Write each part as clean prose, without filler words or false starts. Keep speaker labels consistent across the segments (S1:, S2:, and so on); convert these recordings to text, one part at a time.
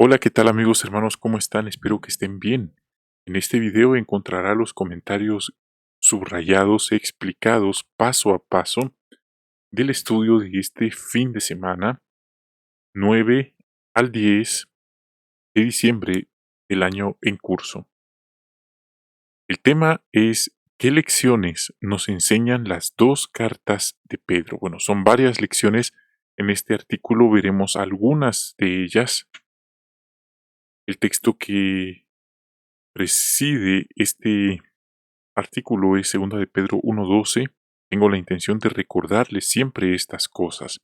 S1: Hola, ¿qué tal amigos, hermanos? ¿Cómo están? Espero que estén bien. En este video encontrará los comentarios subrayados, explicados paso a paso del estudio de este fin de semana, 9 al 10 de diciembre del año en curso. El tema es ¿qué lecciones nos enseñan las dos cartas de Pedro? Bueno, son varias lecciones. En este artículo veremos algunas de ellas. El texto que preside este artículo es 2 de Pedro 1:12. Tengo la intención de recordarles siempre estas cosas.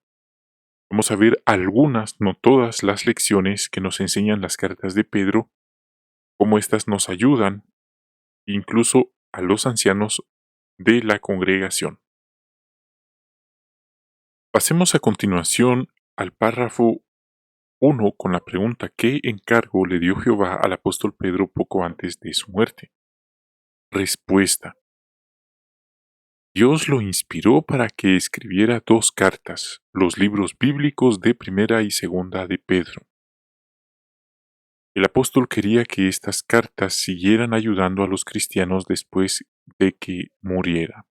S1: Vamos a ver algunas, no todas, las lecciones que nos enseñan las cartas de Pedro, cómo éstas nos ayudan, incluso a los ancianos de la congregación. Pasemos a continuación al párrafo 1 con la pregunta ¿qué encargo le dio Jehová al apóstol Pedro poco antes de su muerte? Respuesta. Dios lo inspiró para que escribiera dos cartas, los libros bíblicos de Primera y Segunda de Pedro. El apóstol quería que estas cartas siguieran ayudando a los cristianos después de que muriera.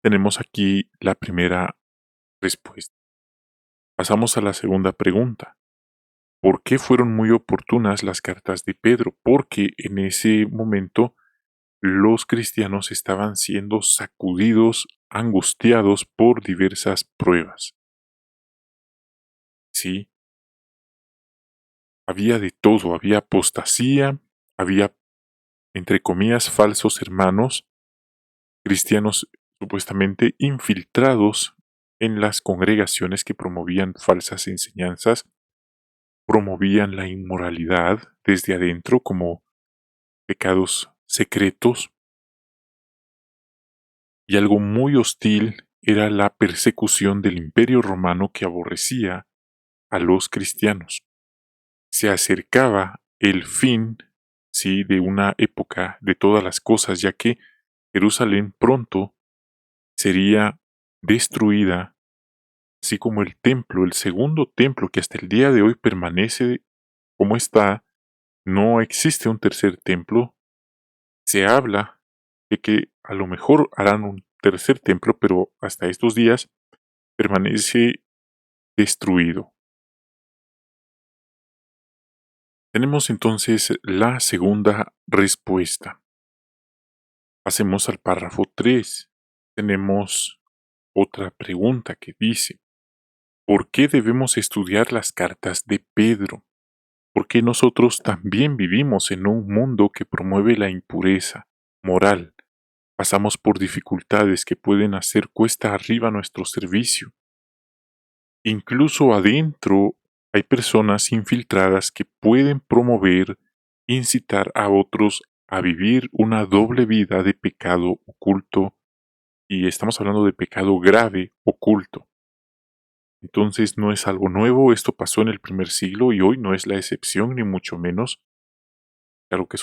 S1: Tenemos aquí la primera respuesta. Pasamos a la segunda pregunta. ¿Por qué fueron muy oportunas las cartas de Pedro? Porque en ese momento los cristianos estaban siendo sacudidos, angustiados por diversas pruebas. Sí, había de todo, había apostasía, había, entre comillas, falsos hermanos, cristianos supuestamente infiltrados en las congregaciones que promovían falsas enseñanzas, promovían la inmoralidad desde adentro como pecados secretos, y algo muy hostil era la persecución del Imperio Romano que aborrecía a los cristianos. Se acercaba el fin, sí, de una época de todas las cosas, ya que Jerusalén pronto sería destruida, así como el templo, el segundo templo que hasta el día de hoy permanece como está. No existe un tercer templo. Se habla de que a lo mejor harán un tercer templo, pero hasta estos días permanece destruido. Tenemos entonces la segunda respuesta. Pasemos al párrafo 3. Tenemos otra pregunta que dice, ¿por qué debemos estudiar las cartas de Pedro? Porque nosotros también vivimos en un mundo que promueve la impureza moral. Pasamos por dificultades que pueden hacer cuesta arriba nuestro servicio. Incluso adentro hay personas infiltradas que pueden promover, incitar a otros a vivir una doble vida de pecado oculto, y estamos hablando de pecado grave oculto. Entonces no es algo nuevo, esto pasó en el primer siglo y hoy no es la excepción, ni mucho menos. Claro que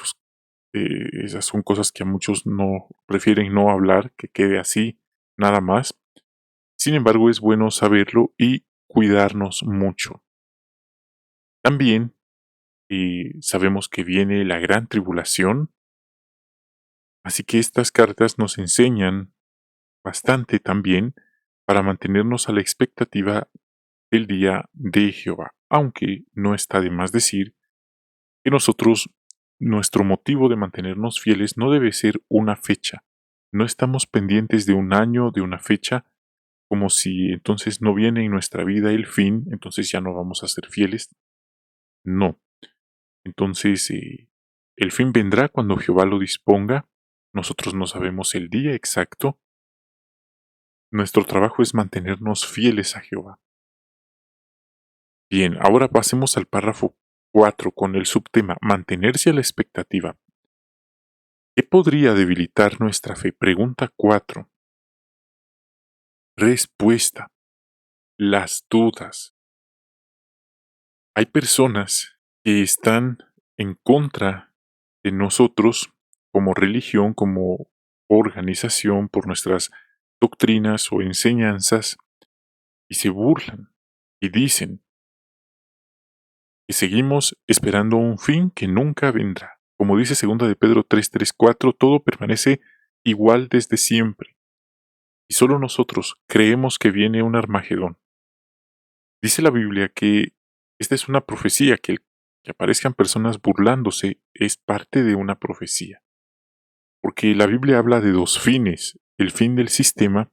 S1: esas son cosas que a muchos no prefieren no hablar, que quede así, nada más. Sin embargo, es bueno saberlo y cuidarnos mucho. También sabemos que viene la gran tribulación, así que estas cartas nos enseñan bastante también para mantenernos a la expectativa del día de Jehová, aunque no está de más decir que nosotros, nuestro motivo de mantenernos fieles no debe ser una fecha. No estamos pendientes de un año, de una fecha, como si entonces no viene en nuestra vida el fin, entonces ya no vamos a ser fieles. No. Entonces, el fin vendrá cuando Jehová lo disponga. Nosotros no sabemos el día exacto. Nuestro trabajo es mantenernos fieles a Jehová. Bien, ahora pasemos al párrafo 4 con el subtema mantenerse a la expectativa. ¿Qué podría debilitar nuestra fe? Pregunta 4. Respuesta. Las dudas. Hay personas que están en contra de nosotros como religión, como organización, por nuestras doctrinas o enseñanzas, y se burlan y dicen, y seguimos esperando un fin que nunca vendrá. Como dice 2 de Pedro 3:4, todo permanece igual desde siempre. Y solo nosotros creemos que viene un Armagedón. Dice la Biblia que esta es una profecía, que aparezcan personas burlándose es parte de una profecía. Porque la Biblia habla de dos fines, el fin del sistema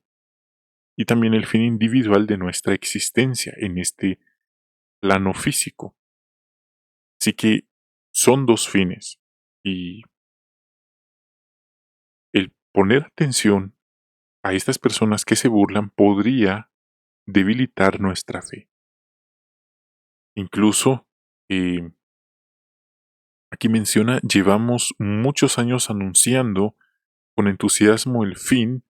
S1: y también el fin individual de nuestra existencia en este plano físico. Así que son dos fines y el poner atención a estas personas que se burlan podría debilitar nuestra fe. Incluso, eh, aquí menciona, llevamos muchos años anunciando con entusiasmo el fin,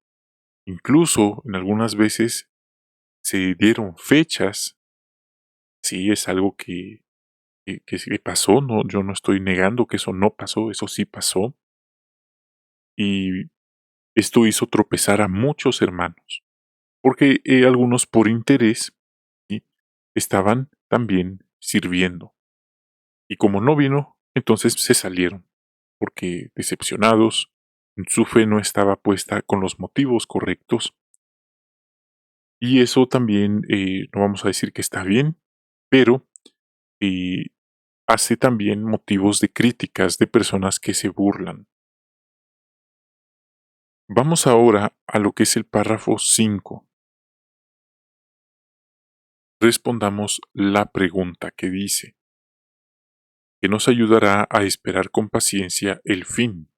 S1: incluso en algunas veces se dieron fechas. Sí, es algo que sí pasó, no, yo no estoy negando que eso no pasó, eso sí pasó, y esto hizo tropezar a muchos hermanos, porque algunos por interés, ¿sí?, estaban también sirviendo, y como no vino, entonces se salieron, porque decepcionados, su fe no estaba puesta con los motivos correctos, y eso también, no vamos a decir que está bien, pero eh, hace también motivos de críticas de personas que se burlan. Vamos ahora a lo que es el párrafo 5. Respondamos la pregunta que dice, que nos ayudará a esperar con paciencia el fin.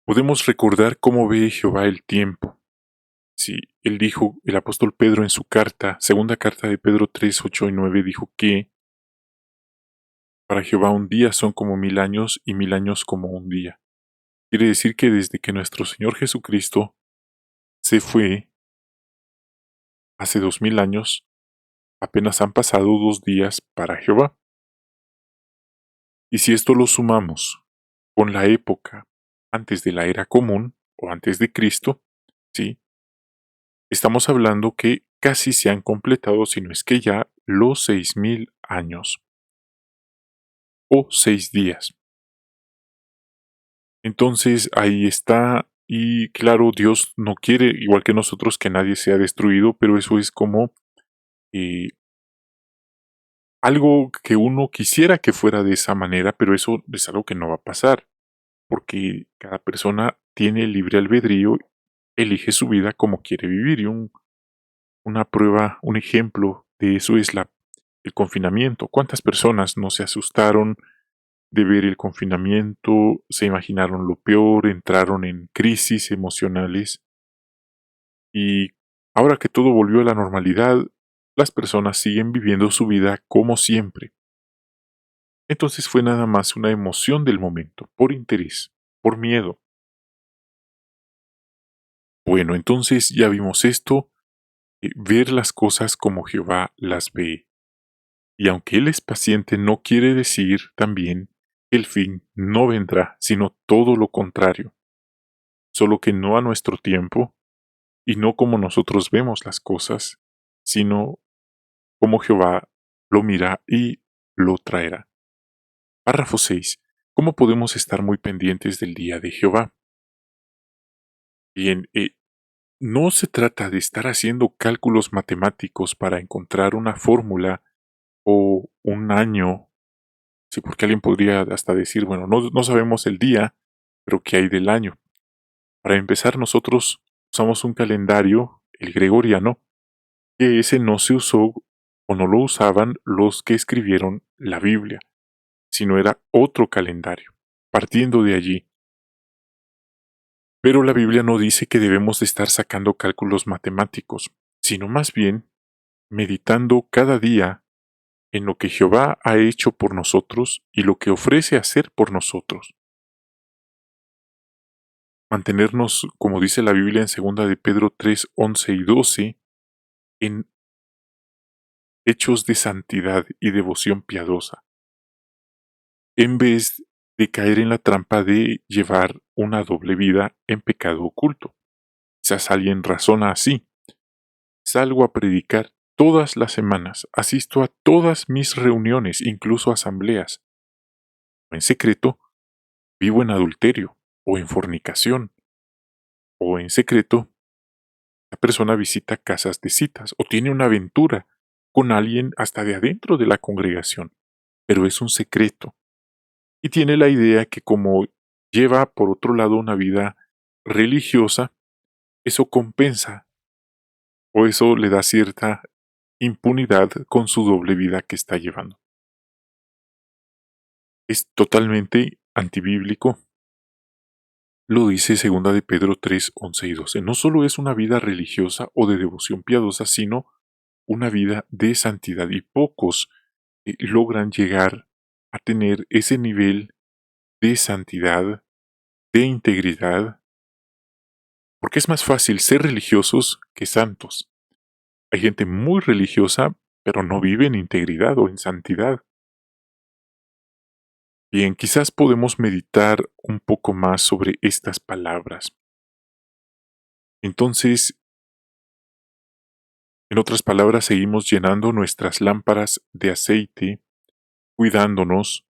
S1: Podemos recordar cómo ve Jehová el tiempo. Sí, él dijo, el apóstol Pedro en su carta, segunda carta de Pedro 3, 8 y 9, dijo que para Jehová un día son como 1000 años y 1000 años como un día. Quiere decir que desde que nuestro Señor Jesucristo se fue hace 2000 años, apenas han pasado 2 días para Jehová. Y si esto lo sumamos con la época antes de la era común o antes de Cristo, ¿sí?, estamos hablando que casi se han completado, si no es que ya, los 6000 años o 6 días. Entonces ahí está, y claro, Dios no quiere, igual que nosotros, que nadie sea destruido, pero eso es como eh, algo que uno quisiera que fuera de esa manera, pero eso es algo que no va a pasar, porque cada persona tiene libre albedrío, elige su vida como quiere vivir, y una prueba, un ejemplo de eso es el confinamiento. ¿Cuántas personas no se asustaron de ver el confinamiento, se imaginaron lo peor, entraron en crisis emocionales? Y ahora que todo volvió a la normalidad, las personas siguen viviendo su vida como siempre. Entonces fue nada más una emoción del momento, por interés, por miedo. Bueno, entonces ya vimos esto, ver las cosas como Jehová las ve. Y aunque Él es paciente, no quiere decir también que el fin no vendrá, sino todo lo contrario, solo que no a nuestro tiempo y no como nosotros vemos las cosas, sino como Jehová lo mira y lo traerá. Párrafo 6. ¿Cómo podemos estar muy pendientes del día de Jehová? Bien, no se trata de estar haciendo cálculos matemáticos para encontrar una fórmula o un año. Sí, porque alguien podría hasta decir, bueno, no sabemos el día, pero ¿qué hay del año? Para empezar, nosotros usamos un calendario, el gregoriano, que ese no se usó o no lo usaban los que escribieron la Biblia, sino era otro calendario, partiendo de allí. Pero la Biblia no dice que debemos de estar sacando cálculos matemáticos, sino más bien meditando cada día en lo que Jehová ha hecho por nosotros y lo que ofrece hacer por nosotros. Mantenernos, como dice la Biblia en 2 de Pedro 3, 11 y 12, en hechos de santidad y devoción piadosa, en vez de caer en la trampa de llevar una doble vida en pecado oculto. Quizás alguien razona así: salgo a predicar todas las semanas, asisto a todas mis reuniones, incluso asambleas. En secreto, vivo en adulterio, o en fornicación, o en secreto, la persona visita casas de citas, o tiene una aventura con alguien hasta de adentro de la congregación, pero es un secreto. Y tiene la idea que como lleva por otro lado una vida religiosa, eso compensa o eso le da cierta impunidad con su doble vida que está llevando. Es totalmente antibíblico. Lo dice segunda de Pedro 3, 11 y 12. No solo es una vida religiosa o de devoción piadosa, sino una vida de santidad. Y pocos logran llegar a tener ese nivel de santidad, de integridad, porque es más fácil ser religiosos que santos. Hay gente muy religiosa, pero no vive en integridad o en santidad. Bien, quizás podemos meditar un poco más sobre estas palabras. Entonces, en otras palabras, seguimos llenando nuestras lámparas de aceite, cuidándonos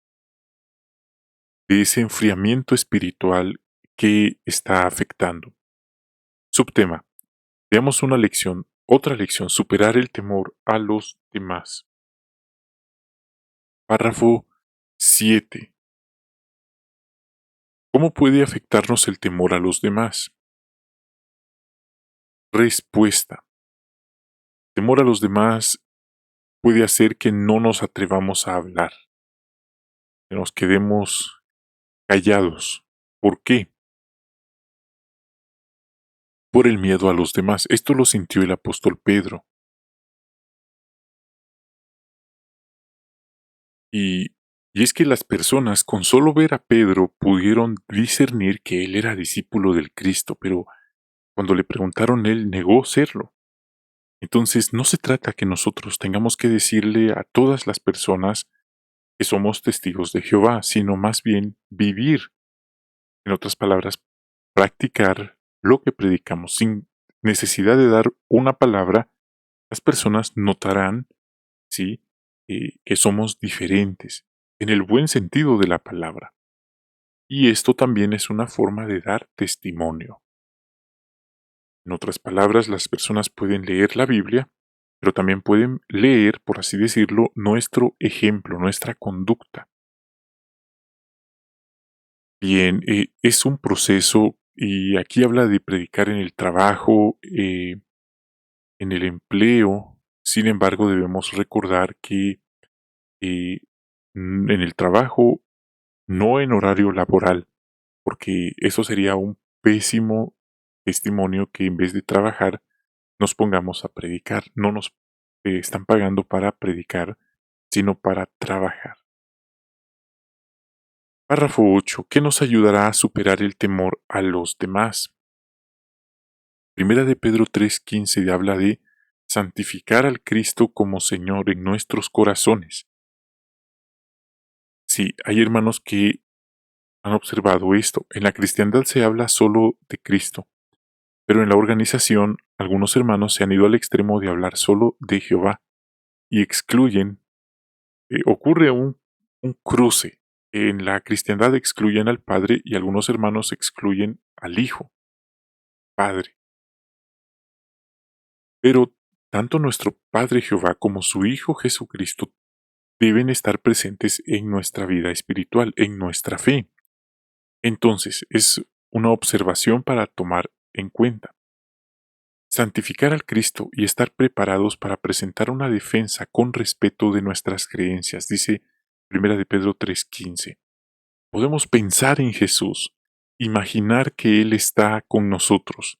S1: de ese enfriamiento espiritual que está afectando. Subtema. Veamos una lección, otra lección, superar el temor a los demás. Párrafo 7. ¿Cómo puede afectarnos el temor a los demás? Respuesta. Temor a los demás puede hacer que no nos atrevamos a hablar, que nos quedemos callados. ¿Por qué? Por el miedo a los demás. Esto lo sintió el apóstol Pedro. Y, y es que las personas con solo ver a Pedro pudieron discernir que él era discípulo del Cristo, pero cuando le preguntaron él negó serlo. Entonces no se trata que nosotros tengamos que decirle a todas las personas que somos testigos de Jehová, sino más bien vivir, en otras palabras, practicar lo que predicamos sin necesidad de dar una palabra. Las personas notarán, sí, que somos diferentes en el buen sentido de la palabra. Y esto también es una forma de dar testimonio. En otras palabras, las personas pueden leer la Biblia, pero también pueden leer, por así decirlo, nuestro ejemplo, nuestra conducta. Bien, es un proceso y aquí habla de predicar en el trabajo, en el empleo. Sin embargo, debemos recordar que eh, en el trabajo, no en horario laboral, porque eso sería un pésimo testimonio que en vez de trabajar nos pongamos a predicar. No nos están pagando para predicar, sino para trabajar. Párrafo 8. ¿Qué nos ayudará a superar el temor a los demás? Primera de Pedro 3:15 habla de santificar al Cristo como Señor en nuestros corazones. Sí, hay hermanos que han observado esto. En la cristiandad se habla solo de Cristo, pero en la organización algunos hermanos se han ido al extremo de hablar solo de Jehová y excluyen, ocurre un cruce. En la cristiandad excluyen al Padre y algunos hermanos excluyen al Hijo, Padre. Pero tanto nuestro Padre Jehová como su Hijo Jesucristo deben estar presentes en nuestra vida espiritual, en nuestra fe. Entonces, es una observación para tomar en cuenta. Santificar al Cristo y estar preparados para presentar una defensa con respeto de nuestras creencias, dice 1 de Pedro 3:15. Podemos pensar en Jesús, imaginar que Él está con nosotros,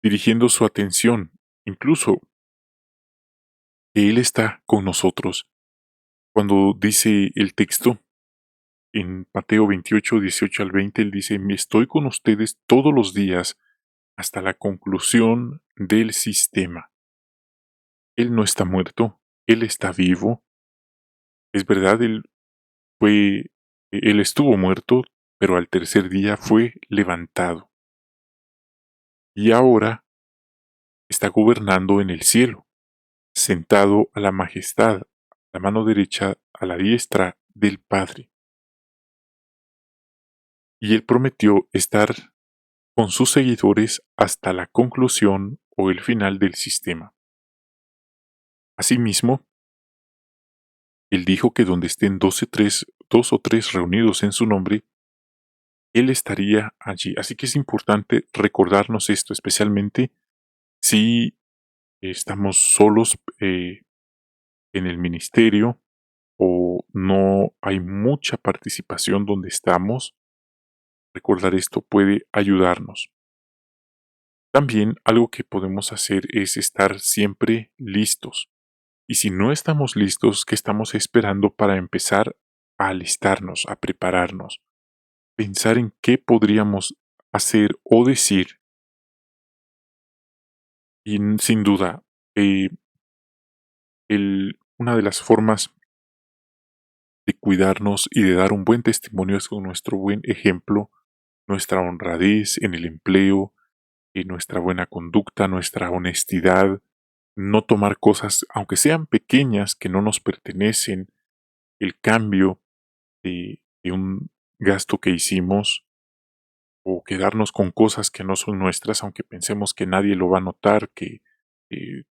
S1: dirigiendo su atención, incluso que Él está con nosotros. Cuando dice el texto en Mateo 28, 18 al 20, Él dice, me estoy con ustedes todos los días hasta la conclusión del sistema. Él no está muerto, Él está vivo. Es verdad, Él estuvo muerto, pero al tercer día fue levantado. Y ahora está gobernando en el cielo. sentado a la majestad, la mano derecha a la diestra del Padre. Y él prometió estar con sus seguidores hasta la conclusión o el final del sistema. Asimismo, él dijo que donde estén dos o tres reunidos en su nombre, él estaría allí. Así que es importante recordarnos esto, especialmente si estamos solos en el ministerio o no hay mucha participación donde estamos. Recordar esto puede ayudarnos. También algo que podemos hacer es estar siempre listos. Y si no estamos listos, ¿qué estamos esperando para empezar a alistarnos, a prepararnos? Pensar en qué podríamos hacer o decir. Y sin duda, eh, una de las formas de cuidarnos y de dar un buen testimonio es con nuestro buen ejemplo, nuestra honradez en el empleo, nuestra buena conducta, nuestra honestidad, no tomar cosas, aunque sean pequeñas, que no nos pertenecen, el cambio de un gasto que hicimos o quedarnos con cosas que no son nuestras, aunque pensemos que nadie lo va a notar, que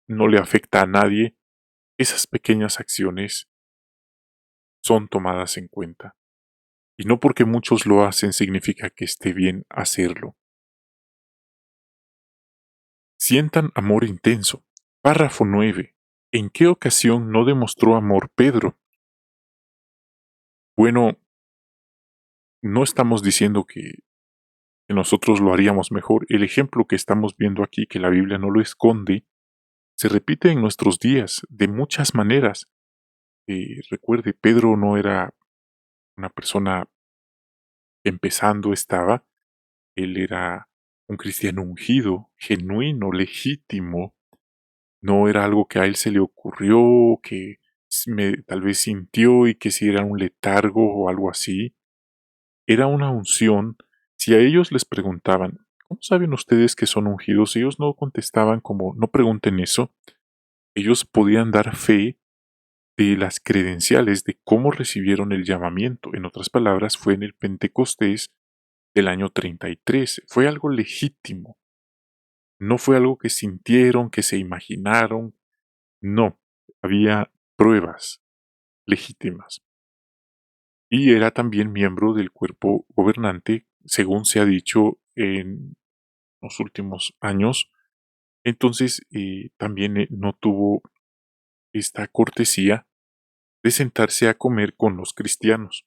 S1: no le afecta a nadie, esas pequeñas acciones son tomadas en cuenta. Y no porque muchos lo hacen significa que esté bien hacerlo. Sientan amor intenso. Párrafo 9. ¿En qué ocasión no demostró amor Pedro? Bueno, no estamos diciendo que nosotros lo haríamos mejor. El ejemplo que estamos viendo aquí, que la Biblia no lo esconde, se repite en nuestros días de muchas maneras. Recuerde, Pedro no era una persona que empezando estaba, él era un cristiano ungido, genuino, legítimo. No era algo que a él se le ocurrió, que tal vez sintió y que si era un letargo o algo así. Era una unción. Si a ellos les preguntaban, ¿cómo saben ustedes que son ungidos? Ellos no contestaban como, no pregunten eso. Ellos podían dar fe de las credenciales de cómo recibieron el llamamiento. En otras palabras, fue en el Pentecostés del año 33. Fue algo legítimo. No fue algo que sintieron, que se imaginaron. No, había pruebas legítimas. Y era también miembro del cuerpo gobernante, según se ha dicho en los últimos años. Entonces, también no tuvo esta cortesía de sentarse a comer con los cristianos,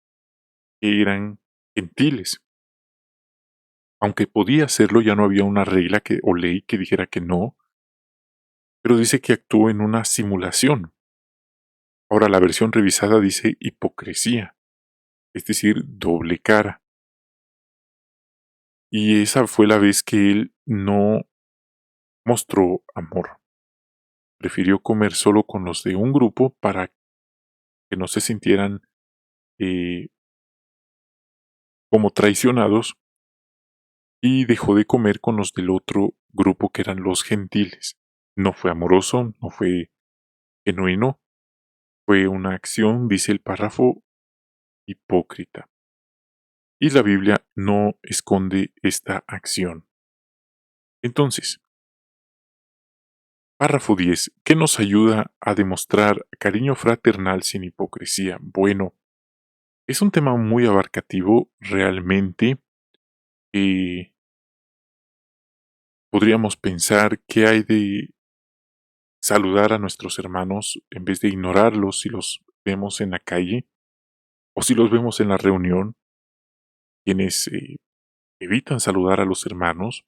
S1: que eran gentiles. Aunque podía hacerlo, ya no había una regla o ley que dijera que no, pero dice que actuó en una simulación. Ahora la versión revisada dice hipocresía, es decir, doble cara. Y esa fue la vez que él no mostró amor. Prefirió comer solo con los de un grupo para que no se sintieran eh, como traicionados y dejó de comer con los del otro grupo que eran los gentiles. No fue amoroso, no fue genuino, fue una acción, dice el párrafo, hipócrita. Y la Biblia no esconde esta acción. Entonces, párrafo 10. ¿Qué nos ayuda a demostrar cariño fraternal sin hipocresía? Bueno, es un tema muy abarcativo realmente. eh, Podríamos pensar que hay de saludar a nuestros hermanos en vez de ignorarlos si los vemos en la calle o si los vemos en la reunión, quienes evitan saludar a los hermanos.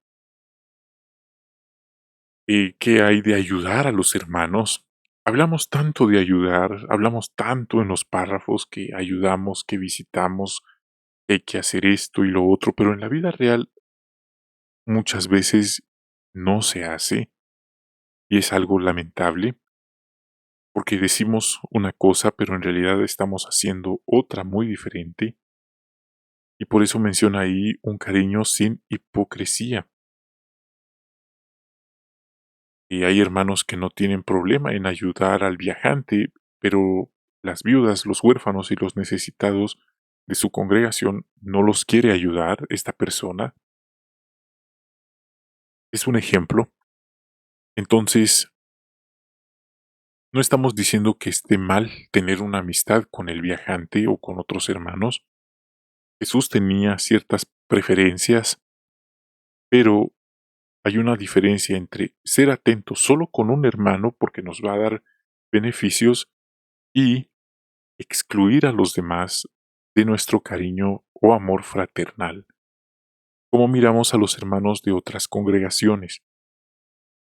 S1: ¿Qué hay de ayudar a los hermanos? Hablamos tanto de ayudar, hablamos tanto en los párrafos que ayudamos, que visitamos, que hay que hacer esto y lo otro, pero en la vida real muchas veces no se hace y es algo lamentable porque decimos una cosa pero en realidad estamos haciendo otra muy diferente y por eso menciona ahí un cariño sin hipocresía. Y hay hermanos que no tienen problema en ayudar al viajante, pero las viudas, los huérfanos y los necesitados de su congregación no los quiere ayudar esta persona. Es un ejemplo. Entonces, no estamos diciendo que esté mal tener una amistad con el viajante o con otros hermanos. Jesús tenía ciertas preferencias, pero hay una diferencia entre ser atento solo con un hermano porque nos va a dar beneficios y excluir a los demás de nuestro cariño o amor fraternal, como miramos a los hermanos de otras congregaciones,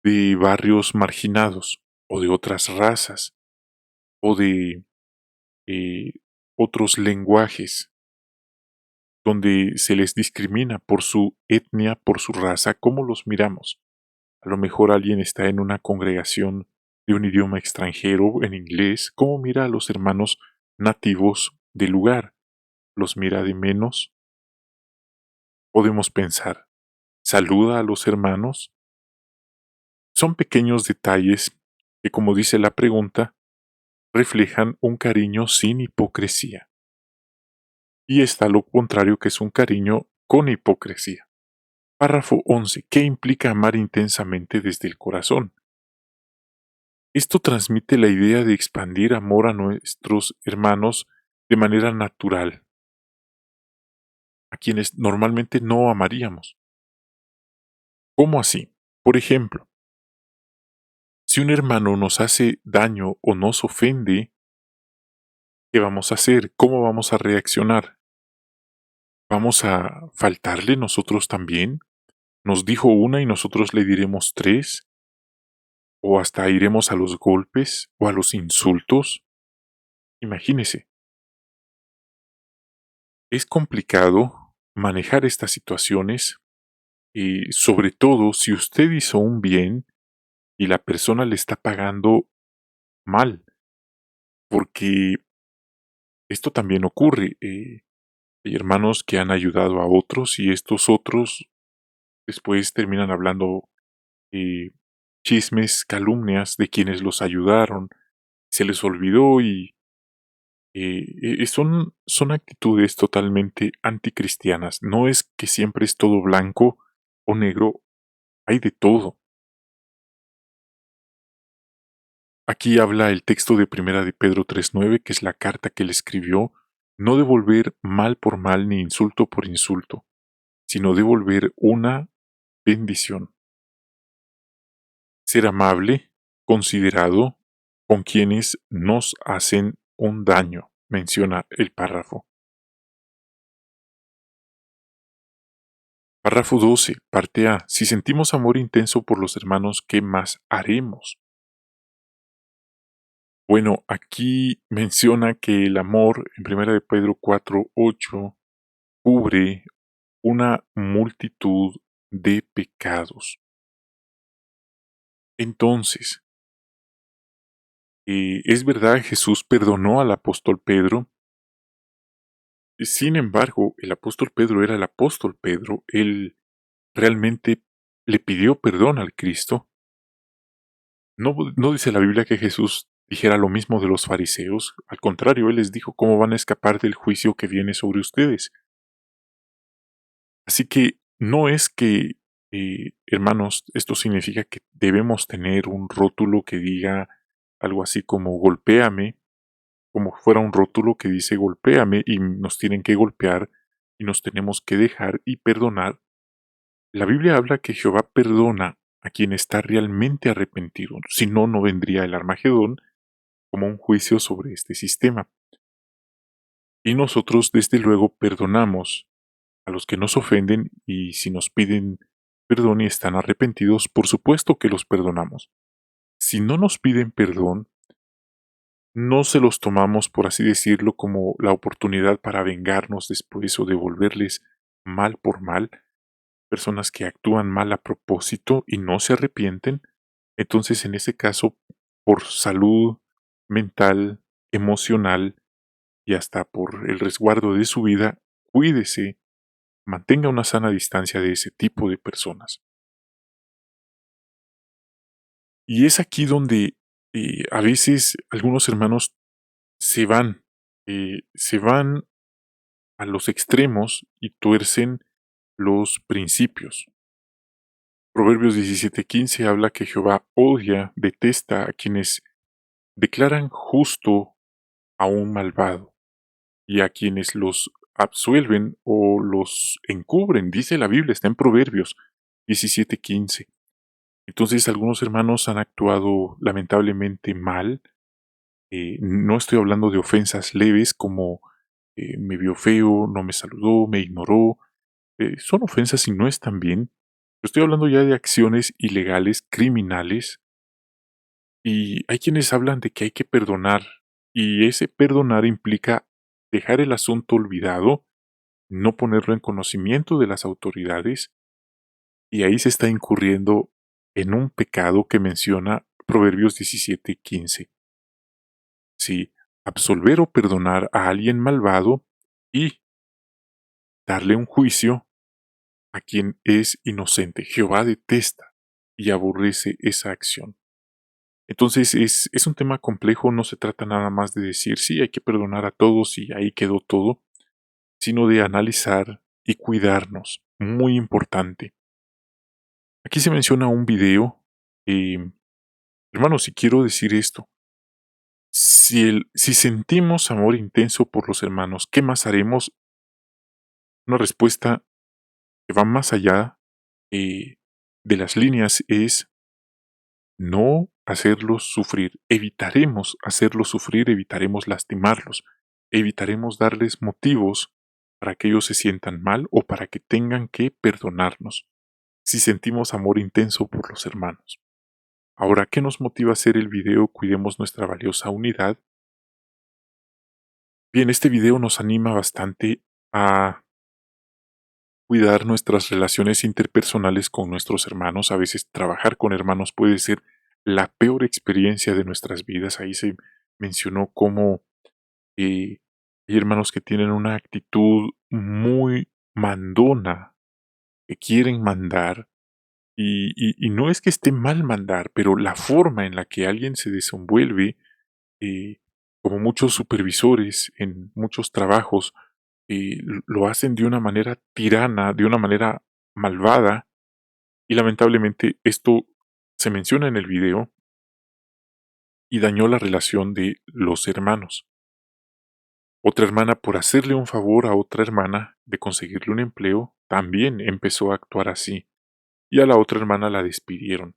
S1: de barrios marginados o de otras razas o de eh, otros lenguajes donde se les discrimina por su etnia, por su raza, ¿cómo los miramos? A lo mejor alguien está en una congregación de un idioma extranjero, en inglés, ¿cómo mira a los hermanos nativos del lugar? ¿Los mira de menos? Podemos pensar, ¿saluda a los hermanos? Son pequeños detalles que, como dice la pregunta, reflejan un cariño sin hipocresía. Y está lo contrario, que es un cariño con hipocresía. Párrafo 11. ¿Qué implica amar intensamente desde el corazón? Esto transmite la idea de expandir amor a nuestros hermanos de manera natural, a quienes normalmente no amaríamos. ¿Cómo así? Por ejemplo, si un hermano nos hace daño o nos ofende, ¿qué vamos a hacer? ¿Cómo vamos a reaccionar? ¿Vamos a faltarle nosotros también? ¿Nos dijo una y nosotros le diremos tres? ¿O hasta iremos a los golpes o a los insultos? Imagínese, es complicado manejar estas situaciones y sobre todo si usted hizo un bien y la persona le está pagando mal, porque esto también ocurre. Hay hermanos que han ayudado a otros y estos otros después terminan hablando eh, chismes, calumnias de quienes los ayudaron, se les olvidó y son actitudes totalmente anticristianas. No es que siempre es todo blanco o negro, hay de todo. Aquí habla el texto de Primera de Pedro 3:9, que es la carta que le escribió, no devolver mal por mal ni insulto por insulto, sino devolver una bendición. Ser amable, considerado, con quienes nos hacen un daño, menciona el párrafo. Párrafo 12, parte A. Si sentimos amor intenso por los hermanos, ¿qué más haremos? Bueno, aquí menciona que el amor, en Primera de Pedro 4:8, cubre una multitud de pecados. Entonces, es verdad, Jesús perdonó al apóstol Pedro. Sin embargo, el apóstol Pedro era el apóstol Pedro. Él realmente le pidió perdón al Cristo. No dice la Biblia que Jesús dijera lo mismo de los fariseos. Al contrario, él les dijo cómo van a escapar del juicio que viene sobre ustedes. Así que no es que, hermanos, esto significa que debemos tener un rótulo que diga algo así como golpéame, como fuera un rótulo que dice golpéame y nos tienen que golpear y nos tenemos que dejar y perdonar. La Biblia habla que Jehová perdona a quien está realmente arrepentido, si no, no vendría el Armagedón como un juicio sobre este sistema. Y nosotros, desde luego, perdonamos a los que nos ofenden y si nos piden perdón y están arrepentidos, por supuesto que los perdonamos. Si no nos piden perdón, no se los tomamos, por así decirlo, como la oportunidad para vengarnos después o devolverles mal por mal, personas que actúan mal a propósito y no se arrepienten, entonces en ese caso, por salud mental, emocional y hasta por el resguardo de su vida, cuídese, mantenga una sana distancia de ese tipo de personas. Y es aquí donde a veces algunos hermanos se van, se van a los extremos y tuercen los principios. Proverbios 17:15 habla que Jehová odia, detesta a quienes declaran justo a un malvado y a quienes los absuelven o los encubren. Dice la Biblia, está en Proverbios 17:15. Entonces algunos hermanos han actuado lamentablemente mal. No estoy hablando de ofensas leves como me vio feo, no me saludó, me ignoró. Son ofensas y no están bien. Estoy hablando ya de acciones ilegales, criminales, y hay quienes hablan de que hay que perdonar, y ese perdonar implica dejar el asunto olvidado, no ponerlo en conocimiento de las autoridades, y ahí se está incurriendo en un pecado que menciona Proverbios 17:15. Sí, absolver o perdonar a alguien malvado y darle un juicio a quien es inocente. Jehová detesta y aborrece esa acción. Entonces es un tema complejo, no se trata nada más de decir sí, hay que perdonar a todos y ahí quedó todo, sino de analizar y cuidarnos. Muy importante. Aquí se menciona un video. eh, Hermanos, si quiero decir esto, si sentimos amor intenso por los hermanos, ¿qué más haremos? Una respuesta que va más allá de las líneas es no hacerlos sufrir. Evitaremos hacerlos sufrir, evitaremos lastimarlos, evitaremos darles motivos para que ellos se sientan mal o para que tengan que perdonarnos, si sentimos amor intenso por los hermanos. Ahora, ¿qué nos motiva a hacer el video Cuidemos nuestra valiosa unidad? Bien, este video nos anima bastante a cuidar nuestras relaciones interpersonales con nuestros hermanos. A veces trabajar con hermanos puede ser la peor experiencia de nuestras vidas. Ahí se mencionó cómo hay hermanos que tienen una actitud muy mandona, que quieren mandar, y no es que esté mal mandar, pero la forma en la que alguien se desenvuelve, eh, como muchos supervisores en muchos trabajos, lo hacen de una manera tirana, de una manera malvada, y lamentablemente esto se menciona en el video y dañó la relación de los hermanos. Otra hermana, por hacerle un favor a otra hermana de conseguirle un empleo, también empezó a actuar así, y a la otra hermana la despidieron.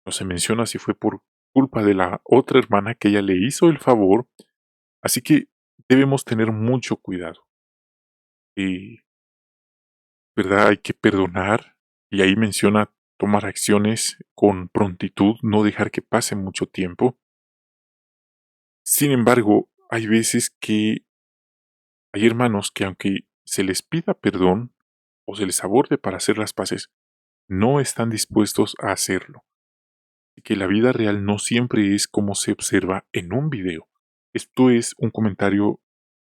S1: No se menciona si fue por culpa de la otra hermana que ella le hizo el favor, así que debemos tener mucho cuidado. Y ¿verdad? Hay que perdonar y ahí menciona tomar acciones con prontitud, no dejar que pase mucho tiempo. Sin embargo, hay veces que hay hermanos que aunque se les pida perdón o se les aborde para hacer las paces, no están dispuestos a hacerlo. Y que la vida real no siempre es como se observa en un video. Esto es un comentario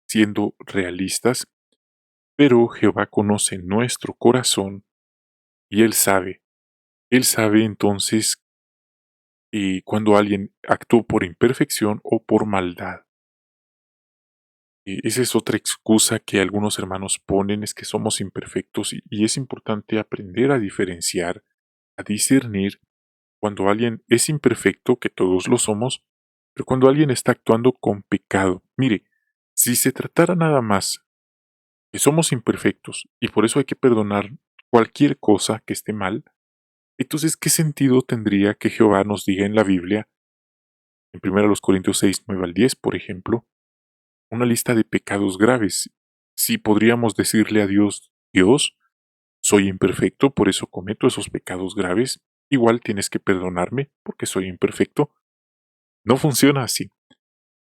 S1: siendo realistas, pero Jehová conoce nuestro corazón y Él sabe entonces cuando alguien actuó por imperfección o por maldad. Esa es otra excusa que algunos hermanos ponen, es que somos imperfectos y es importante aprender a diferenciar, a discernir cuando alguien es imperfecto, que todos lo somos, pero cuando alguien está actuando con pecado. Mire, si se tratara nada más que somos imperfectos y por eso hay que perdonar cualquier cosa que esté mal, entonces ¿qué sentido tendría que Jehová nos diga en la Biblia, en 1 Corintios 6, 9 al 10, por ejemplo, una lista de pecados graves? Si podríamos decirle a Dios, Dios, soy imperfecto, por eso cometo esos pecados graves, igual tienes que perdonarme porque soy imperfecto. No funciona así.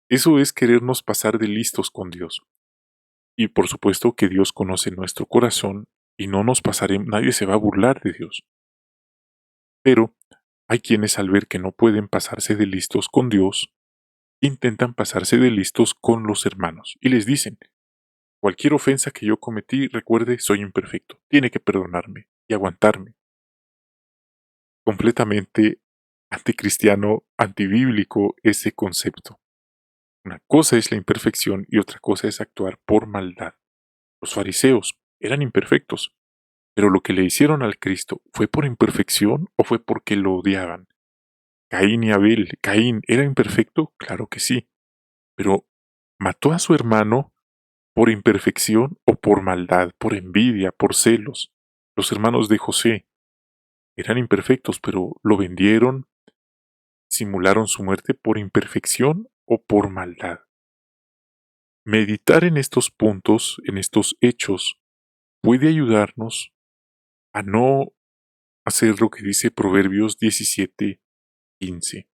S1: Eso es querernos pasar de listos con Dios. Y por supuesto que Dios conoce nuestro corazón y no nos pasaremos, nadie se va a burlar de Dios. Pero hay quienes al ver que no pueden pasarse de listos con Dios, intentan pasarse de listos con los hermanos y les dicen, cualquier ofensa que yo cometí, recuerde, soy imperfecto, tiene que perdonarme y aguantarme. Completamente anticristiano, antibíblico ese concepto. Una cosa es la imperfección y otra cosa es actuar por maldad. Los fariseos eran imperfectos, pero lo que le hicieron al Cristo, ¿fue por imperfección o fue porque lo odiaban? Caín y Abel. ¿Caín era imperfecto? Claro que sí, pero ¿mató a su hermano por imperfección o por maldad, por envidia, por celos? Los hermanos de José eran imperfectos, pero lo vendieron, simularon su muerte por imperfección o por maldad. Meditar en estos puntos, en estos hechos, puede ayudarnos a no hacer lo que dice Proverbios 17:15.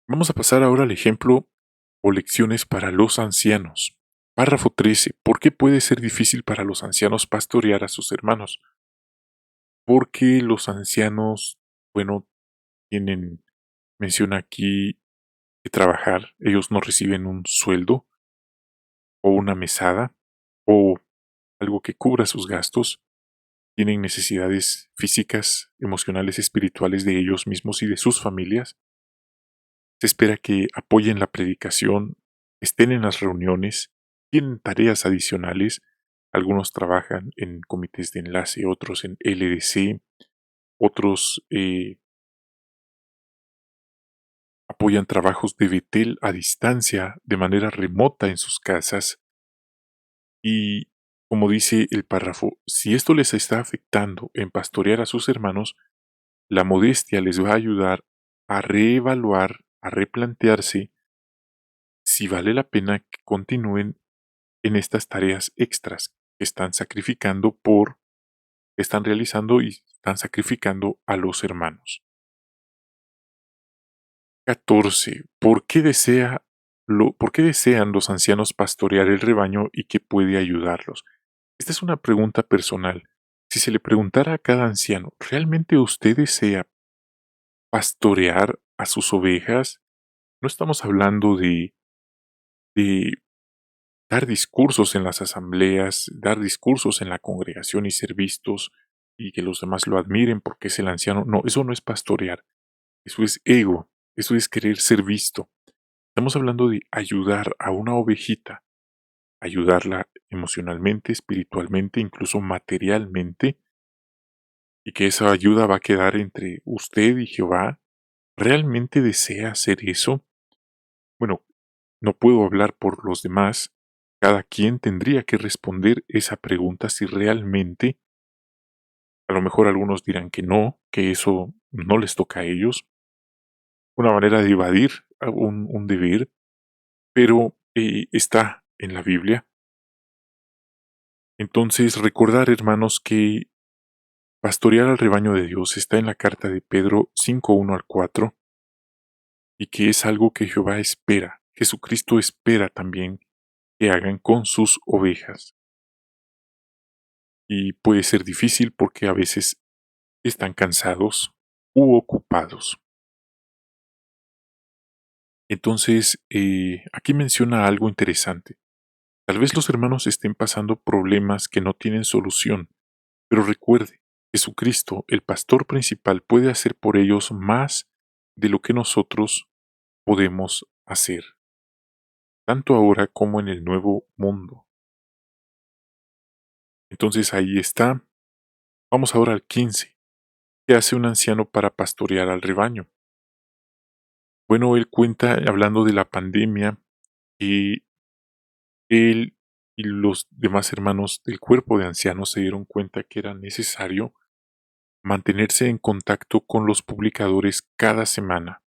S1: Vamos a pasar ahora al ejemplo o lecciones para los ancianos. Párrafo 13. ¿Por qué puede ser difícil para los ancianos pastorear a sus hermanos? Porque los ancianos, bueno, tienen, menciona aquí, que trabajar. Ellos no reciben un sueldo o una mesada o algo que cubra sus gastos. Tienen necesidades físicas, emocionales, espirituales de ellos mismos y de sus familias. Se espera que apoyen la predicación, estén en las reuniones, tienen tareas adicionales. Algunos trabajan en comités de enlace, otros en LDC, otros apoyan trabajos de Betel a distancia, de manera remota en sus casas. Y, como dice el párrafo, si esto les está afectando en pastorear a sus hermanos, la modestia les va a ayudar a reevaluar, a replantearse si vale la pena que continúen en estas tareas extras que están sacrificando están realizando y están sacrificando a los hermanos. 14. ¿Por qué desean los ancianos pastorear el rebaño y qué puede ayudarlos? Esta es una pregunta personal. Si se le preguntara a cada anciano, ¿realmente usted desea pastorear a sus ovejas? No estamos hablando de dar discursos en las asambleas, dar discursos en la congregación y ser vistos y que los demás lo admiren porque es el anciano. No, eso no es pastorear. Eso es ego. Eso es querer ser visto. Estamos hablando de ayudar a una ovejita, ayudarla emocionalmente, espiritualmente, incluso materialmente, y que esa ayuda va a quedar entre usted y Jehová. ¿Realmente desea hacer eso? Bueno, no puedo hablar por los demás. Cada quien tendría que responder esa pregunta si realmente, a lo mejor algunos dirán que no, que eso no les toca a ellos, una manera de evadir un deber, pero está en la Biblia. Entonces, recordar, hermanos, que pastorear al rebaño de Dios está en la carta de Pedro 5:1 al 4 y que es algo que Jehová espera, Jesucristo espera también que hagan con sus ovejas. Y puede ser difícil porque a veces están cansados u ocupados. Entonces, aquí menciona algo interesante. Tal vez los hermanos estén pasando problemas que no tienen solución, pero recuerde, Jesucristo, el pastor principal, puede hacer por ellos más de lo que nosotros podemos hacer, tanto ahora como en el nuevo mundo. Entonces ahí está. Vamos ahora al 15. ¿Qué hace un anciano para pastorear al rebaño? Bueno, él cuenta, hablando de la pandemia, que él y los demás hermanos del cuerpo de ancianos se dieron cuenta que era necesario mantenerse en contacto con los publicadores cada semana.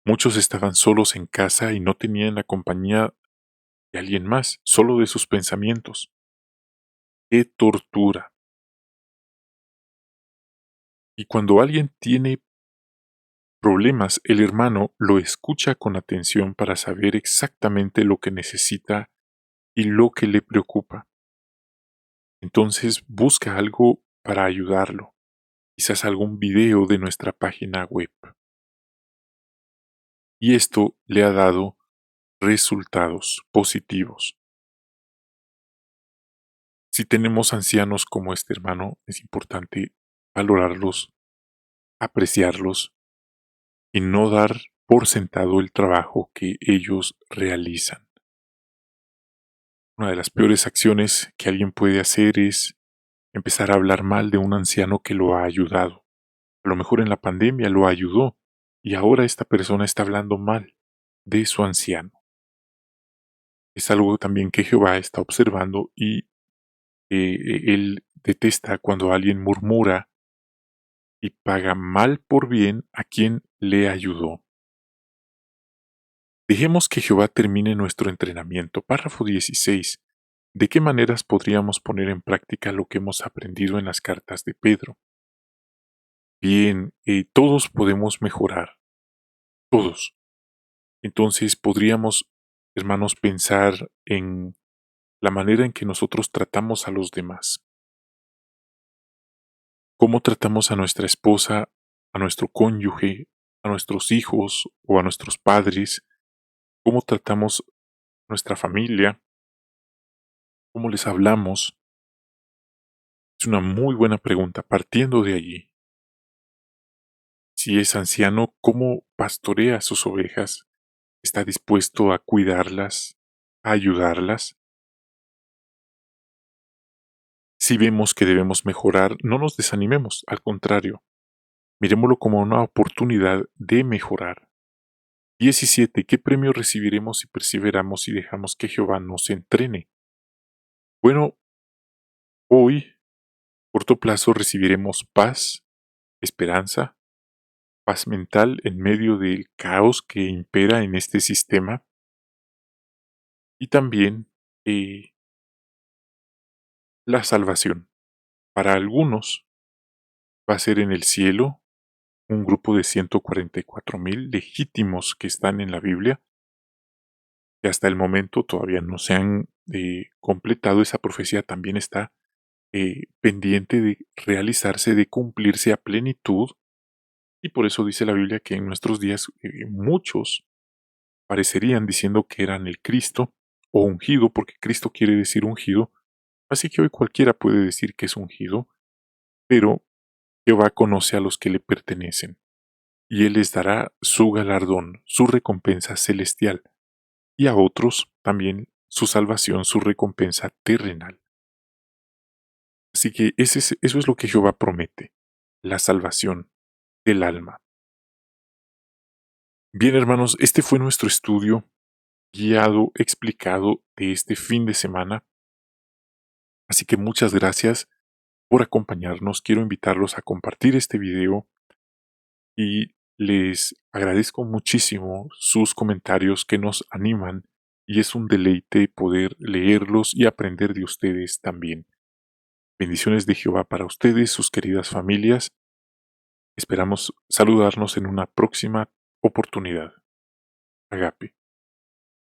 S1: Muchos estaban solos en casa y no tenían la compañía de alguien más, solo de sus pensamientos. ¡Qué tortura! Y cuando alguien tiene problemas, el hermano lo escucha con atención para saber exactamente lo que necesita y lo que le preocupa. Entonces busca algo para ayudarlo, quizás algún video de nuestra página web. Y esto le ha dado resultados positivos. Si tenemos ancianos como este hermano, es importante valorarlos, apreciarlos y no dar por sentado el trabajo que ellos realizan. Una de las peores acciones que alguien puede hacer es empezar a hablar mal de un anciano que lo ha ayudado. A lo mejor en la pandemia lo ayudó y ahora esta persona está hablando mal de su anciano. Es algo también que Jehová está observando y él detesta cuando alguien murmura y paga mal por bien a quien le ayudó. Dejemos que Jehová termine nuestro entrenamiento. Párrafo 16. ¿De qué maneras podríamos poner en práctica lo que hemos aprendido en las cartas de Pedro? Bien, todos podemos mejorar, todos. Entonces podríamos, hermanos, pensar en la manera en que nosotros tratamos a los demás. Cómo tratamos a nuestra esposa, a nuestro cónyuge, a nuestros hijos o a nuestros padres. Cómo tratamos a nuestra familia, cómo les hablamos. Es una muy buena pregunta. Partiendo de allí, si es anciano, ¿cómo pastorea sus ovejas? ¿Está dispuesto a cuidarlas, a ayudarlas? Si vemos que debemos mejorar, no nos desanimemos, al contrario, miremoslo como una oportunidad de mejorar. 17. ¿Qué premio recibiremos si perseveramos y dejamos que Jehová nos entrene? Bueno, hoy, corto plazo, recibiremos paz, esperanza, paz mental en medio del caos que impera en este sistema y también la salvación. Para algunos va a ser en el cielo un grupo de 144,000 legítimos que están en la Biblia, que hasta el momento todavía no se han completado. Esa profecía también está pendiente de realizarse, de cumplirse a plenitud, y por eso dice la Biblia que en nuestros días muchos parecerían diciendo que eran el Cristo o ungido, porque Cristo quiere decir ungido, así que hoy cualquiera puede decir que es ungido, pero Jehová conoce a los que le pertenecen, y Él les dará su galardón, su recompensa celestial, y a otros también su salvación, su recompensa terrenal. Así que eso es lo que Jehová promete, la salvación del alma. Bien, hermanos, este fue nuestro estudio guiado, explicado de este fin de semana. Así que muchas gracias por acompañarnos. Quiero invitarlos a compartir este video y les agradezco muchísimo sus comentarios que nos animan y es un deleite poder leerlos y aprender de ustedes también. Bendiciones de Jehová para ustedes, sus queridas familias. Esperamos saludarnos en una próxima oportunidad. Agape.